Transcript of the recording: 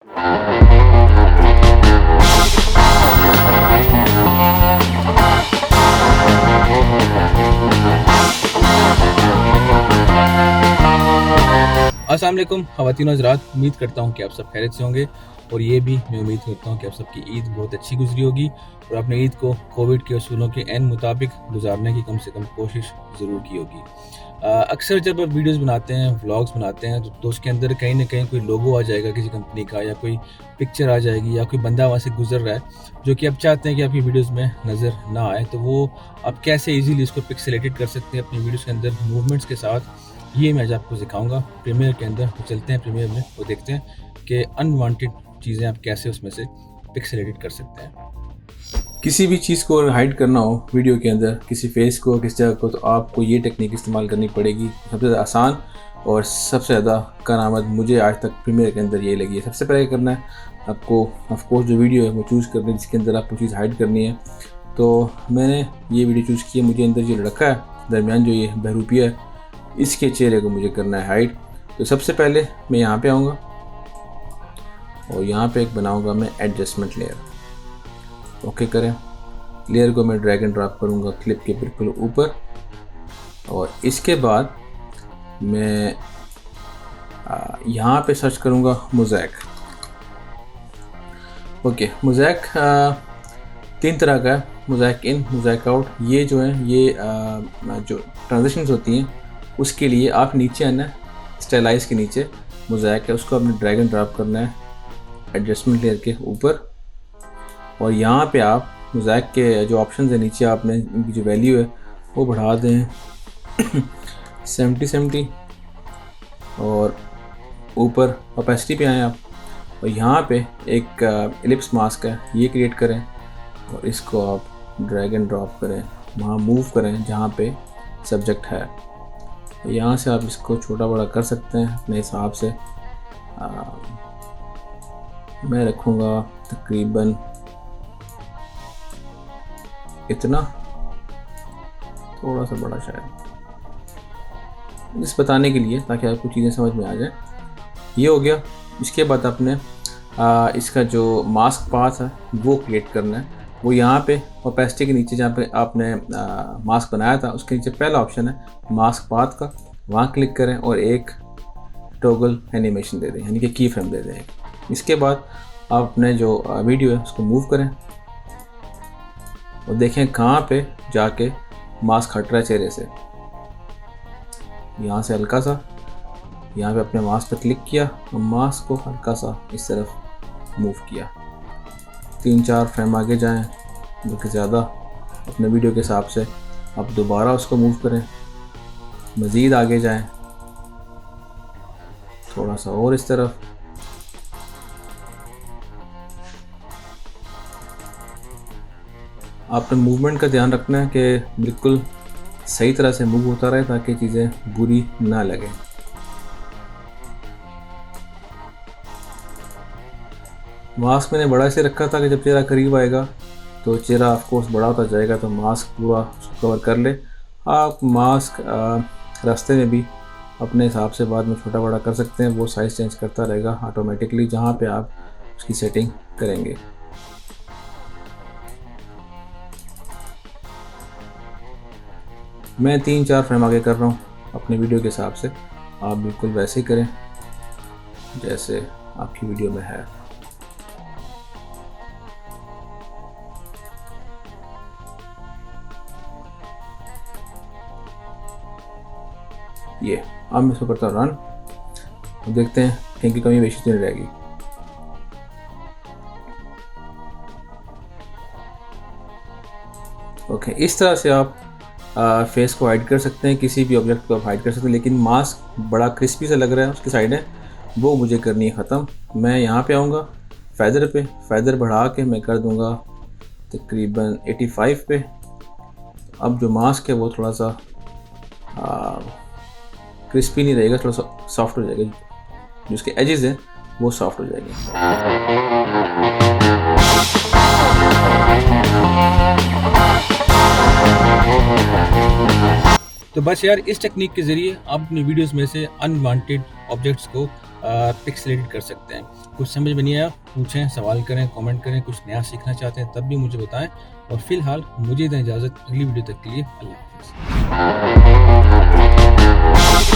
अस्सलाम वालेकुम ख़वातीन हज़रात, उम्मीद करता हूँ कि आप सब खैरियत से होंगे और ये भी मैं उम्मीद करता हूँ कि आप सबकी ईद बहुत अच्छी गुजरी होगी और आपने ईद को कोविड के असूलों के ऐन मुताबिक गुजारने की कम से कम कोशिश ज़रूर की होगी। अक्सर जब आप वीडियोस बनाते हैं, व्लॉग्स बनाते हैं तो उसके अंदर कहीं न कहीं कोई लोगो आ जाएगा किसी कंपनी का, या कोई पिक्चर आ जाएगी, या कोई बंदा वहाँ से गुज़र रहा है जो कि आप चाहते हैं कि आपकी वीडियोस में नज़र ना आए। तो वो आप कैसे ईज़िली इसको पिक्सेलेटेड कर सकते हैं अपनी वीडियोस के अंदर मूवमेंट्स के साथ, ये मैं आज आपको सिखाऊंगा प्रीमियर के अंदर। तो चलते हैं प्रीमियर में और देखते हैं कि अनवांटेड चीज़ें आप कैसे उसमें से पिक्सेलेटेड कर सकते हैं। किसी भी चीज़ को हाइड करना हो वीडियो के अंदर, किसी फेस को, किसी जगह को, तो आपको ये टेक्निक इस्तेमाल करनी पड़ेगी। सबसे ज़्यादा आसान और सबसे ज़्यादा कारआमद मुझे आज तक प्रीमियर के अंदर ये लगी है। सबसे पहले क्या करना है, आपको ऑफकोर्स जो वीडियो है वो चूज़ करनी है जिसके अंदर आपको चीज़ हाइड करनी है। तो मैंने ये वीडियो चूज़ की है। मुझे अंदर जो लड़का है दरमियान, जो ये बहरूपिया है, इसके चेहरे को मुझे करना है हाइड। तो सबसे पहले मैं यहाँ पे आऊँगा और यहाँ पे एक बनाऊँगा मैं एडजस्टमेंट लेयर। ओके करें, लेयर को मैं ड्रैग एंड ड्रॉप करूँगा क्लिप के बिल्कुल ऊपर, और इसके बाद मैं यहाँ पे सर्च करूँगा मोज़ैक। ओके, मोज़ैक 3 तरह का है, मोज़ैक इन, मोज़ैक आउट। ये जो है ये जो ट्रांजिशंस होती हैं उसके लिए आप नीचे आना है, स्टाइलाइज के नीचे मोज़ैक है, उसको आपने ड्रैग एंड ड्रॉप करना है एडजस्टमेंट लेयर के ऊपर, और यहाँ पे आप मोज़ैक के जो ऑप्शन है नीचे आपने इनकी जो वैल्यू है वो बढ़ा दें 70 और ऊपर ओपेसिटी पे आएँ आप, और यहाँ पे एक एलिप्स मास्क है ये क्रिएट करें और इसको आप ड्रैग एंड ड्रॉप करें, वहाँ मूव करें जहाँ पे सब्जेक्ट है। यहाँ से आप इसको छोटा बड़ा कर सकते हैं अपने हिसाब से। मैं रखूँगा तकरीबन इतना, थोड़ा सा बड़ा शायद, इस बताने के लिए ताकि आपको चीज़ें समझ में आ जाए। ये हो गया। इसके बाद आपने इसका जो मास्क पाथ है वो क्रिएट करना है। वो यहाँ पे ओपेसिटी के नीचे जहाँ पे आपने मास्क बनाया था उसके नीचे पहला ऑप्शन है मास्क पाथ का, वहाँ क्लिक करें और एक टॉगल एनिमेशन दे दें, यानी कि की फ्रेम दे दें। इसके बाद आप अपने जो वीडियो है उसको मूव करें और देखें कहाँ पे जाके मास्क हट रहा है चेहरे से। यहाँ से हल्का सा यहाँ पे अपने मास्क पर क्लिक किया और मास्क को हल्का सा इस तरफ मूव किया। 3-4 फ्रेम आगे जाएं, बल्कि ज़्यादा अपने वीडियो के हिसाब से। आप दोबारा उसको मूव करें, मज़ीद आगे जाएं, थोड़ा सा और इस तरफ। आपने मूवमेंट का ध्यान रखना है कि बिल्कुल सही तरह से मूव होता रहे ताकि चीज़ें बुरी ना लगें। मास्क मैंने बड़ा से रखा था कि जब चेहरा करीब आएगा तो चेहरा ऑफ कोर्स बड़ा होता जाएगा, तो मास्क पूरा कवर कर ले। आप मास्क रास्ते में भी अपने हिसाब से बाद में छोटा बड़ा कर सकते हैं, वो साइज़ चेंज करता रहेगा ऑटोमेटिकली जहाँ पे आप उसकी सेटिंग करेंगे। मैं 3-4 फ्रेम आगे कर रहा हूँ अपने वीडियो के हिसाब से। आप बिल्कुल वैसे ही करें जैसे आपकी वीडियो में है। ये अब मैं इसको करता हूँ रन और देखते हैं कहीं की कमी बेशी तो नहीं रहेगी। ओके, इस तरह से आप फेस को हाइड कर सकते हैं, किसी भी ऑब्जेक्ट को आप हाइड कर सकते हैं। लेकिन मास्क बड़ा क्रिस्पी सा लग रहा है उसकी साइड है, वो मुझे करनी है ख़त्म। मैं यहाँ पे आऊँगा फेदर पे, फेदर बढ़ा के मैं कर दूँगा तकरीबन 85 पे। अब जो मास्क है वो थोड़ा सा क्रिस्पी नहीं रहेगा, थोड़ा सा सॉफ्ट हो जाएगा, जो उसके एजेस हैं वो सॉफ्ट हो जाएंगे। तो बस यार, इस टेक्निक के ज़रिए आप अपनी वीडियोस में से अनवांटेड ऑब्जेक्ट्स को पिक्सेलेटेड कर सकते हैं। कुछ समझ में नहीं आया, पूछें, सवाल करें, कमेंट करें। कुछ नया सीखना चाहते हैं तब भी मुझे बताएं। और फिलहाल मुझे दें इजाज़त, अगली वीडियो तक के लिए अल्लाह हाफ़िज़।